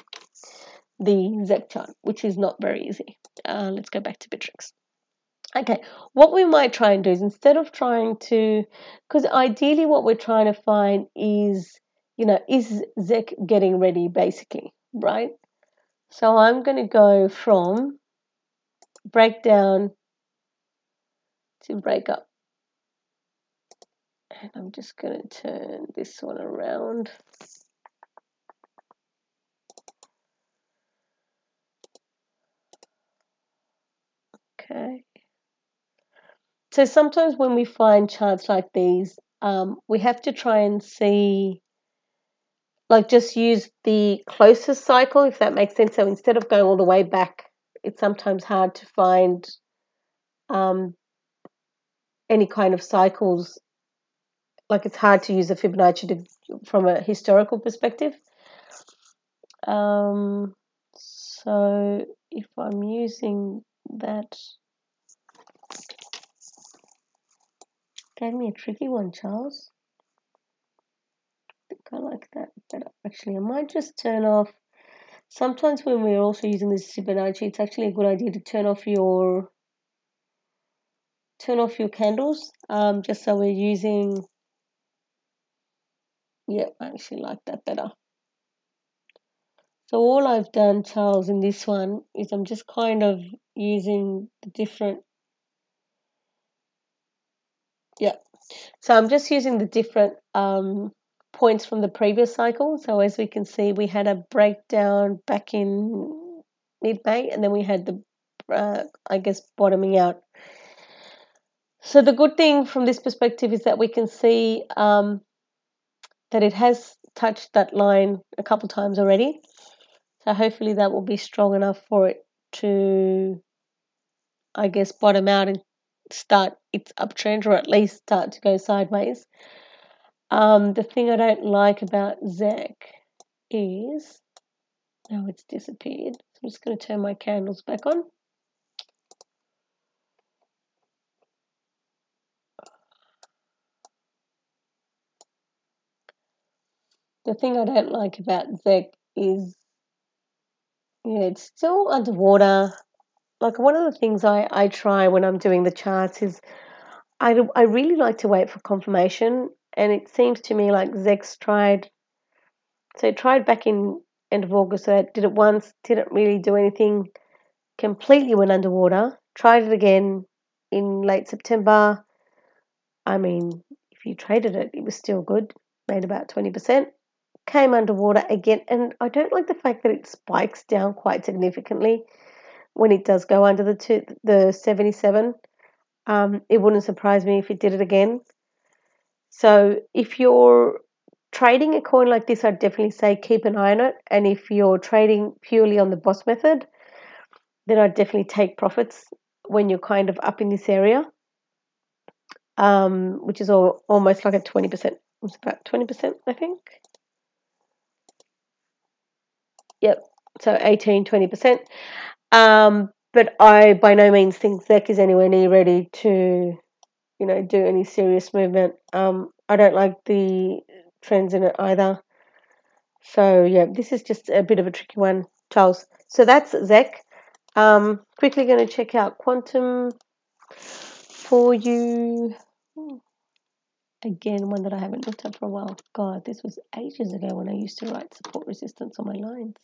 [SPEAKER 1] the ZEC chart, which is not very easy. Let's go back to Bittrex. Okay, what we might try and do is instead of trying to, because ideally what we're trying to find is, is ZEC getting ready basically, right? So I'm going to go from breakdown to break up. And I'm just going to turn this one around. Okay. So sometimes when we find charts like these, we have to try and see, like just use the closest cycle, if that makes sense. So instead of going all the way back, it's sometimes hard to find any kind of cycles. Like it's hard to use a Fibonacci from a historical perspective. So if I'm using that, gave me a tricky one, Charles. I think I like that better. Actually, I might just turn off. Sometimes when we're also using this Fibonacci, it's actually a good idea to turn off your turn off your candles, just so we're using, yeah, I actually like that better. So all I've done, Charles, in this one is I'm just kind of using the different, yeah. So I'm just using the different points from the previous cycle. So as we can see, we had a breakdown back in mid-May, and then we had the, I guess, bottoming out. So the good thing from this perspective is that we can see that it has touched that line a couple times already. So hopefully that will be strong enough for it to, I guess, bottom out and start its uptrend, or at least start to go sideways. The thing I don't like about ZEC is, oh, it's disappeared. So I'm just going to turn my candles back on. The thing I don't like about ZEC is, yeah, it's still underwater. Like, one of the things I try when I'm doing the charts is I really like to wait for confirmation, and it seems to me like ZEC's tried. So it tried back in end of August, so it did it once, didn't really do anything, completely went underwater, tried it again in late September. I mean, if you traded it, it was still good, made about 20%, came underwater again, and I don't like the fact that it spikes down quite significantly when it does go under the 77. It wouldn't surprise me if it did it again. So if you're trading a coin like this, I'd definitely say keep an eye on it. And if you're trading purely on the boss method, then I'd definitely take profits when you're kind of up in this area, which is almost like a 20%. It's about 20%, I think. Yep, so 18, 20%. But I by no means think ZEC is anywhere near ready to, do any serious movement. I don't like the trends in it either. So yeah, this is just a bit of a tricky one, Charles. So that's ZEC. Quickly going to check out Quantum for you. Again, one that I haven't looked at for a while. God, this was ages ago when I used to write support resistance on my lines.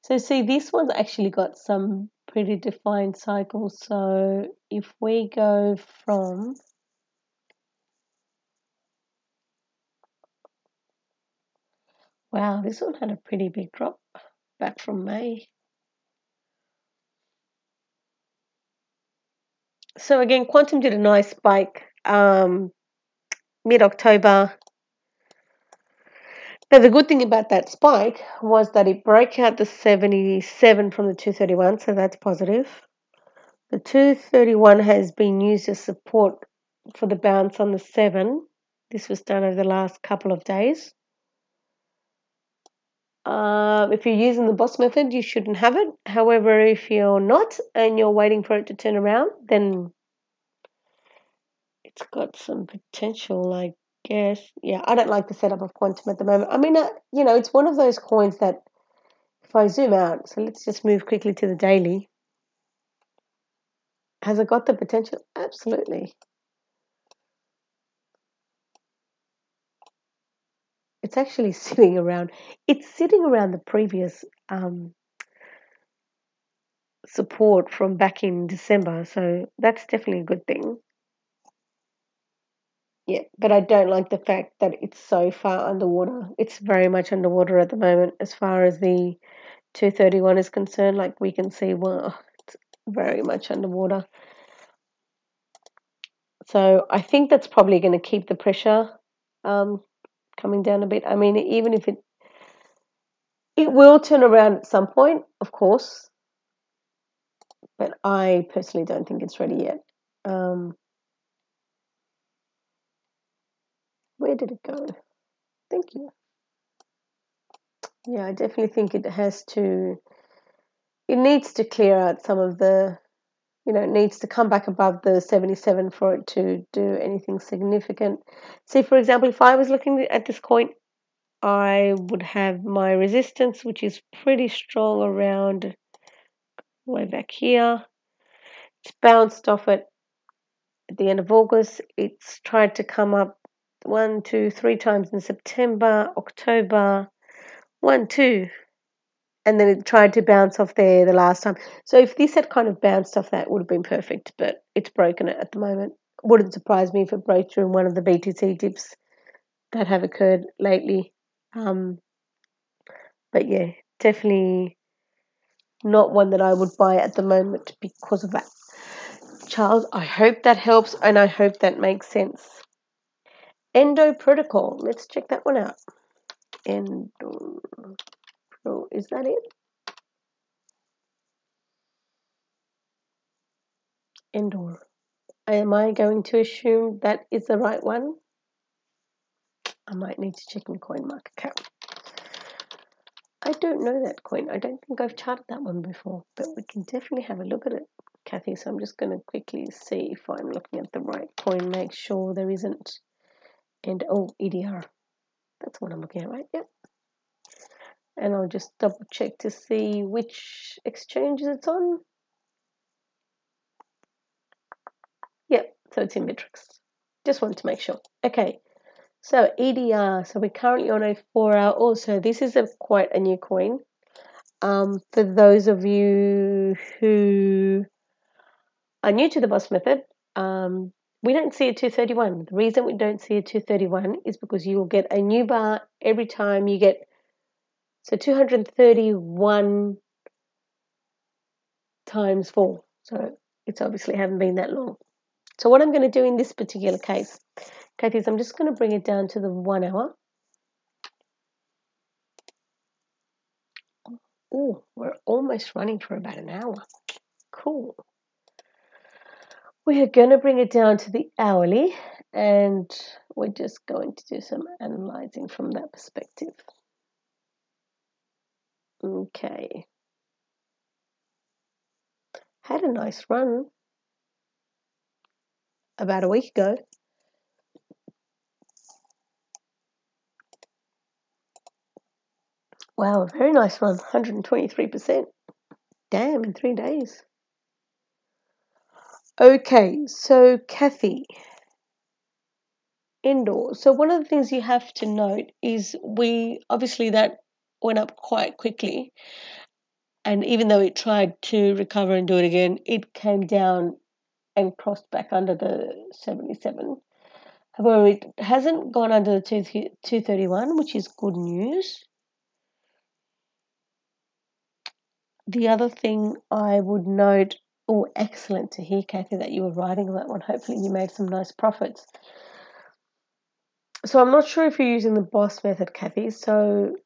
[SPEAKER 1] So see, this one's actually got some pretty defined cycles. So if we go from, wow, this one had a pretty big drop back from May. So again, Quantum did a nice spike mid-October. Now the good thing about that spike was that it broke out the 77 from the 231, so that's positive. The 231 has been used as support for the bounce on the 7. This was done over the last couple of days. If you're using the boss method, you shouldn't have it. However, if you're not and you're waiting for it to turn around, then it's got some potential, I guess. Yeah, I don't like the setup of Quantum at the moment. I mean, it's one of those coins that if I zoom out, so let's just move quickly to the daily. Has it got the potential? Absolutely. It's actually sitting around. It's sitting around the previous support from back in December, so that's definitely a good thing. Yeah, but I don't like the fact that it's so far underwater. It's very much underwater at the moment as far as the 231 is concerned. Like we can see, well, it's very much underwater. So I think that's probably going to keep the pressure coming down a bit. I mean, even if it will turn around at some point, of course, but I personally don't think it's ready yet. Where did it go? Thank you. Yeah, I definitely think it needs to clear out some of the, it needs to come back above the 77 for it to do anything significant. See, for example, if I was looking at this coin, I would have my resistance, which is pretty strong around way back here. It's bounced off it at the end of August. It's tried to come up 1, 2, 3 times in September, October, 1, 2, and then it tried to bounce off there the last time. So if this had kind of bounced off, that would have been perfect, but it's broken it at the moment. Wouldn't surprise me if it broke through in one of the BTC dips that have occurred lately. But yeah, definitely not one that I would buy at the moment because of that. Charles, I hope that helps and I hope that makes sense. Endo Protocol, let's check that one out. Endo, is that it? Endor. Am I going to assume that is the right one? I might need to check in CoinMarketCap. I don't know that coin. I don't think I've charted that one before, but we can definitely have a look at it, Kathy. So I'm just going to quickly see if I'm looking at the right coin, make sure there isn't. And oh, EDR. That's what I'm looking at, right? Yep. And I'll just double check to see which exchanges it's on. Yep, so it's in Bittrex. Just wanted to make sure. Okay, so EDR. So we're currently on a 4-hour. Also, this is quite a new coin. For those of you who are new to the boss method, we don't see a 231. The reason we don't see a 231 is because you will get a new bar every time you get, so 231 times 4. So it's obviously haven't been that long. So what I'm going to do in this particular case, Kathy, is I'm just going to bring it down to the 1 hour. Oh, we're almost running for about an hour. Cool. We are going to bring it down to the hourly, and we're just going to do some analyzing from that perspective. Okay. Had a nice run about a week ago. Wow, a very nice run, 123%. Damn, in 3 days. Okay, so Kathy, indoors. So one of the things you have to note is obviously that went up quite quickly. And even though it tried to recover and do it again, it came down and crossed back under the 77. However, it hasn't gone under the 231, which is good news. The other thing I would note, oh, excellent to hear, Kathy, that you were writing that one. Hopefully you made some nice profits. So I'm not sure if you're using the boss method, Kathy. So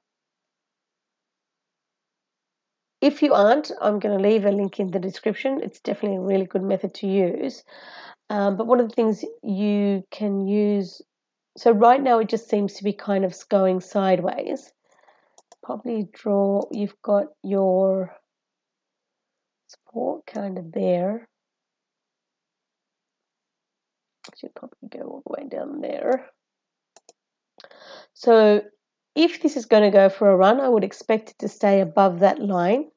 [SPEAKER 1] if you aren't, I'm going to leave a link in the description. It's definitely a really good method to use. But one of the things you can use, so right now it just seems to be kind of going sideways. Probably draw, you've got your support kind of there. Should probably go all the way down there. So if this is going to go for a run, I would expect it to stay above that line.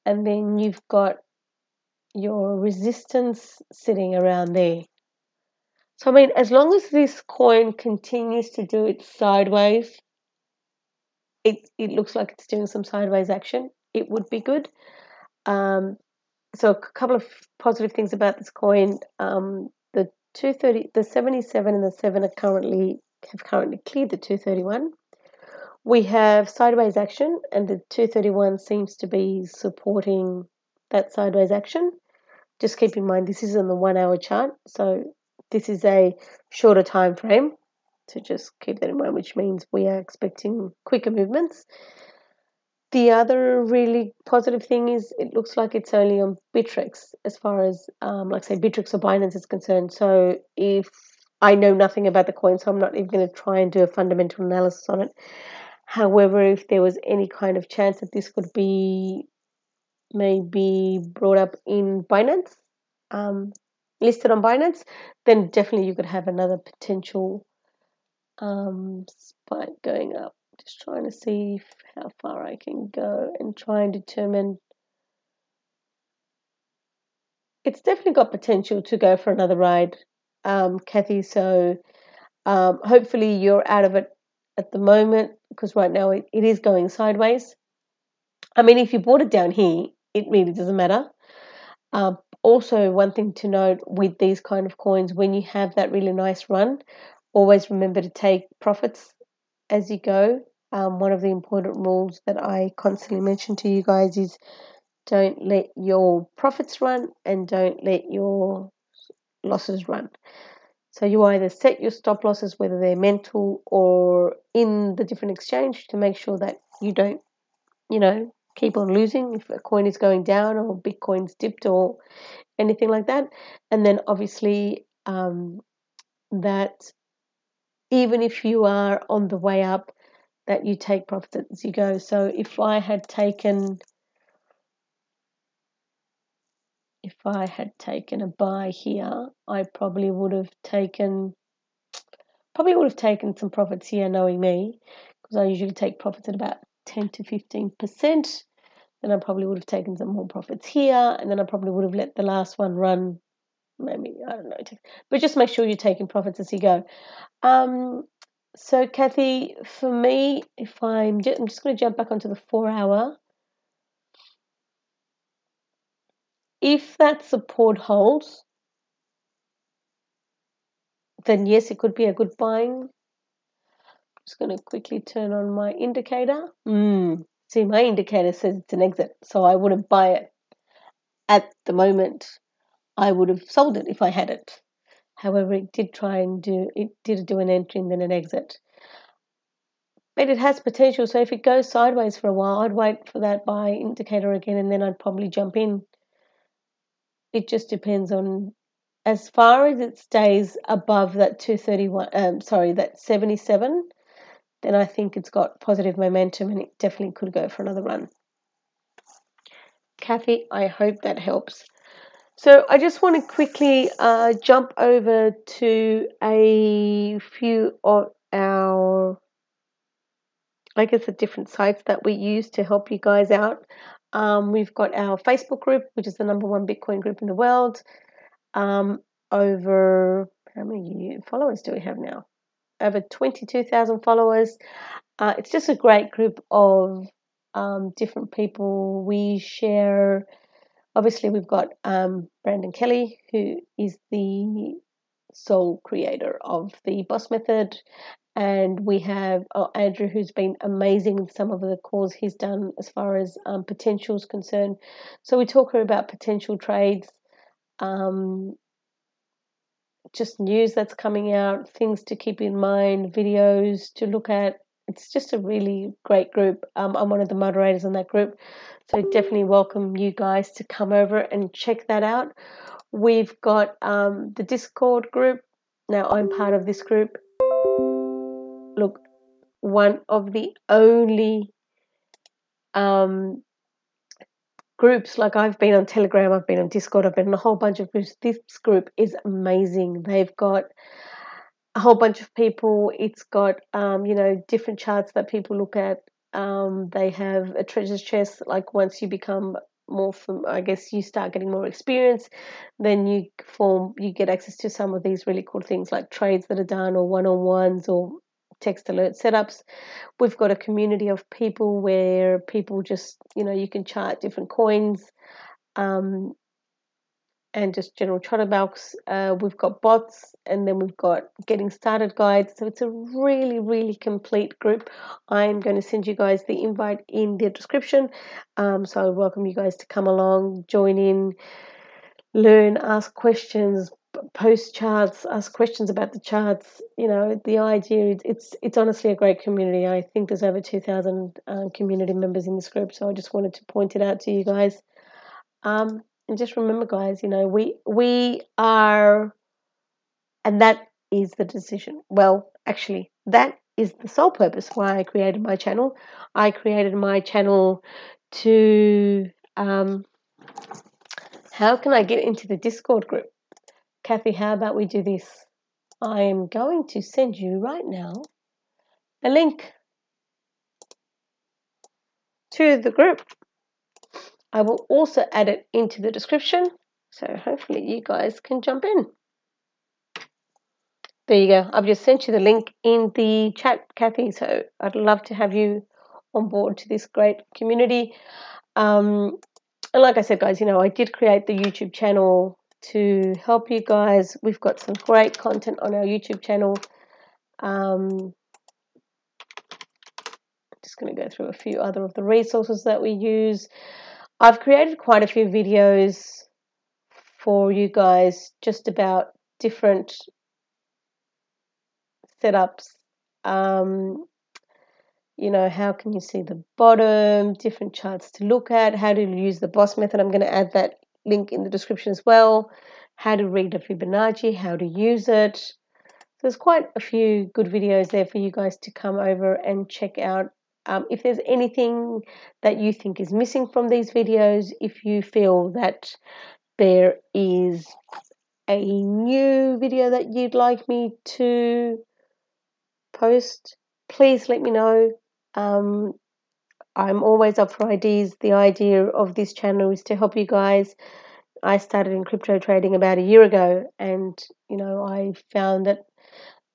[SPEAKER 1] And then you've got your resistance sitting around there. So, I mean, as long as this coin continues to do it sideways, it looks like it's doing some sideways action, it would be good. So a couple of positive things about this coin. The 230, the 77 and the 7 have currently cleared the 231. We have sideways action, and the 231 seems to be supporting that sideways action. Just keep in mind this is on the 1 hour chart, so this is a shorter time frame. So just keep that in mind, which means we are expecting quicker movements. The other really positive thing is it looks like it's only on Bittrex as far as, like say, Bittrex or Binance is concerned. So if I know nothing about the coin, so I'm not even going to try and do a fundamental analysis on it. However, if there was any kind of chance that this could be maybe brought up in Binance, listed on Binance, then definitely you could have another potential spike going up. Just trying to see how far I can go and try and determine. it's definitely got potential to go for another ride, Kathy. So hopefully you're out of it at the moment, because right now it is going sideways. I mean, if you bought it down here, it really doesn't matter. Also, one thing to note with these kind of coins, when you have that really nice run, always remember to take profits as you go. One of the important rules that I constantly mention to you guys is don't let your profits run and don't let your losses run. So you either set your stop losses, whether they're mental or in the different exchange, to make sure that you don't, keep on losing if a coin is going down or Bitcoin's dipped or anything like that. And then obviously that even if you are on the way up, that you take profits as you go. So if I had taken a buy here, I probably would have taken some profits here, knowing me, because I usually take profits at about 10 to 15%. Then I probably would have taken some more profits here, and then I probably would have let the last one run. Maybe, I don't know, but just make sure you're taking profits as you go. So Kathy, for me, if I'm just going to jump back onto the 4 hour. If that support holds, then yes, it could be a good buying. I'm just going to quickly turn on my indicator. See, my indicator says it's an exit, so I wouldn't buy it at the moment. I would have sold it if I had it. However, it did do an entry and then an exit. But it has potential, so if it goes sideways for a while, I'd wait for that buy indicator again, and then I'd probably jump in. It just depends on, as far as it stays above that 231, that 77, then I think it's got positive momentum and it definitely could go for another run. Kathy, I hope that helps. So I just want to quickly jump over to a few of our, I guess, the different sites that we use to help you guys out. We've got our Facebook group, which is the #1 Bitcoin group in the world. Over, how many followers do we have now? Over 22,000 followers. It's just a great group of different people. We share, obviously we've got Brandon Kelly, who is the sole creator of the Boss Method, and we have Andrew, who's been amazing with some of the calls he's done as far as potential is concerned. So we talk about potential trades, just news that's coming out, things to keep in mind, videos to look at. It's just a really great group. I'm one of the moderators in that group, so definitely welcome you guys to come over and check that out. We've got the Discord group. Now I'm part of this group. Look, one of the only groups, like I've been on Telegram, I've been on Discord, I've been in a whole bunch of groups. This group is amazing. They've got a whole bunch of people. It's got different charts that people look at. They have a treasure chest. Like once you become more I guess you start getting more experience, then you get access to some of these really cool things like trades that are done, or one-on-ones, or text alert setups. We've got a community of people where people just, you can chart different coins, and just general Trotterbalks. We've got bots, and then we've got getting started guides. So it's a really, really complete group. I'm going to send you guys the invite in the description. So I welcome you guys to come along, join in, learn, ask questions, post charts, ask questions about the charts. The idea is it's honestly a great community. I think there's over 2,000 community members in this group. So I just wanted to point it out to you guys. And just remember, guys, we are, and that is the decision. Well, actually, that is the sole purpose why I created my channel. I created my channel to, how can I get into the Discord group? Kathy, how about we do this? I am going to send you right now a link to the group. I will also add it into the description. So hopefully you guys can jump in. There you go. I've just sent you the link in the chat, Kathy. So I'd love to have you on board to this great community. And like I said, guys, I did create the YouTube channel to help you guys. We've got some great content on our YouTube channel. Just going to go through a few other of the resources that we use. I've created quite a few videos for you guys just about different setups. How can you see the bottom, different charts to look at, how to use the boss method. I'm going to add that link in the description as well. How to read a Fibonacci, how to use it. There's quite a few good videos there for you guys to come over and check out. If there's anything that you think is missing from these videos, if you feel that there is a new video that you'd like me to post, please let me know. I'm always up for ideas. The idea of this channel is to help you guys. I started in crypto trading about a year ago, and I found that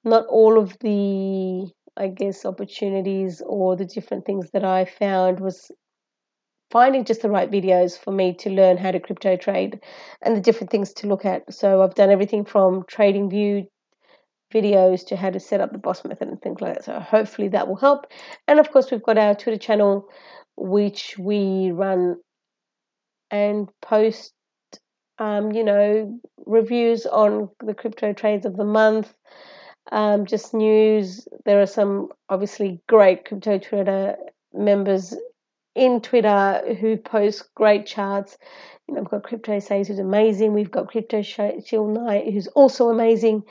[SPEAKER 1] not all of the, opportunities or the different things that I found was finding just the right videos for me to learn how to crypto trade and the different things to look at. So I've done everything from trading view videos to how to set up the boss method and things like that. So hopefully that will help. And of course, we've got our Twitter channel, which we run and post, reviews on the crypto trades of the month, just news. There are some obviously great crypto trader members in Twitter who post great charts. We've got Crypto Says, who's amazing. We've got Crypto Shield Knight, who's also amazing.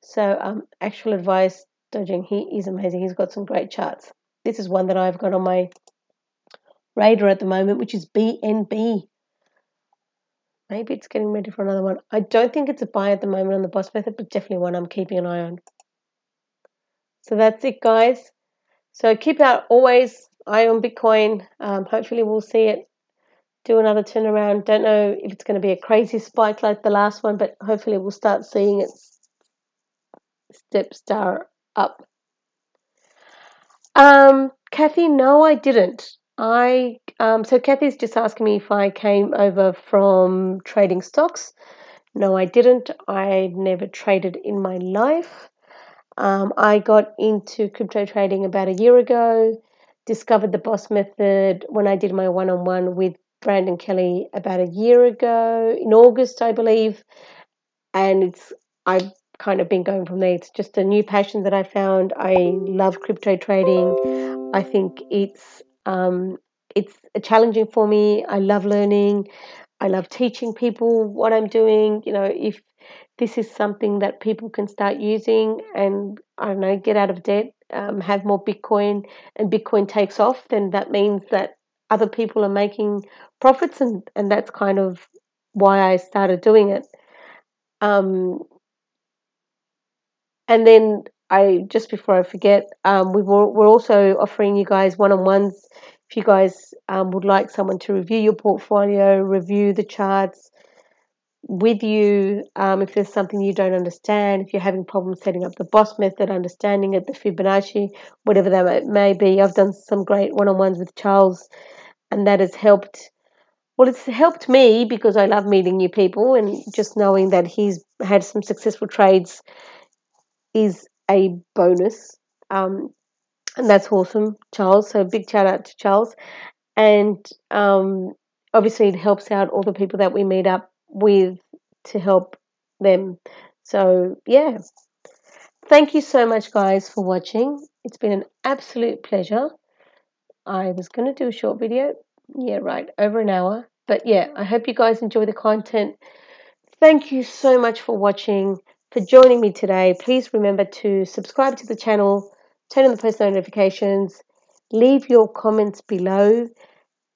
[SPEAKER 1] So Actual Advice Dodging, he is amazing. He's got some great charts. This is one that I've got on my radar at the moment, which is BNB. Maybe it's getting ready for another one. I don't think it's a buy at the moment on the boss method, but definitely one I'm keeping an eye on. So that's it, guys. So keep out always eye on Bitcoin. Hopefully we'll see it do another turnaround. Don't know if it's going to be a crazy spike like the last one, but hopefully we'll start seeing it star up. Kathy, no, I didn't. So Kathy's just asking me if I came over from trading stocks. No, I didn't. I never traded in my life. I got into crypto trading about a year ago, discovered the boss method when I did my one-on-one with Brandon Kelly about a year ago, in August, I believe. And I've kind of been going from there. It's just a new passion that I found. I love crypto trading. I think it's challenging for me. I love learning. I love teaching people what I'm doing. If this is something that people can start using and, I don't know, get out of debt, have more Bitcoin, and Bitcoin takes off, then that means that other people are making profits, and that's kind of why I started doing it. And then just before I forget, we're also offering you guys one-on-ones. If you guys would like someone to review your portfolio, review the charts with you, if there's something you don't understand, if you're having problems setting up the boss method, understanding it, the Fibonacci, whatever that may be. I've done some great one-on-ones with Charles, and that has helped. Well, it's helped me because I love meeting new people, and just knowing that he's had some successful trades is a bonus. And that's awesome, Charles. So big shout out to Charles. And obviously it helps out all the people that we meet up with to help them. So yeah, thank you so much, guys, for watching. It's been an absolute pleasure. I was going to do a short video. Yeah, right, over an hour. But yeah, I hope you guys enjoy the content. Thank you so much for watching, for joining me today. Please remember to subscribe to the channel, turn on the post notifications, leave your comments below.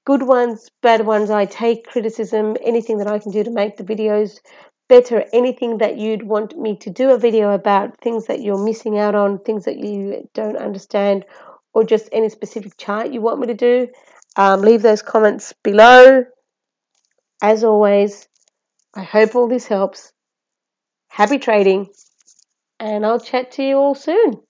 [SPEAKER 1] Good ones, bad ones. I take criticism, anything that I can do to make the videos better, anything that you'd want me to do a video about, things that you're missing out on, things that you don't understand, or just any specific chart you want me to do. Leave those comments below. As always, I hope all this helps. Happy trading, and I'll chat to you all soon.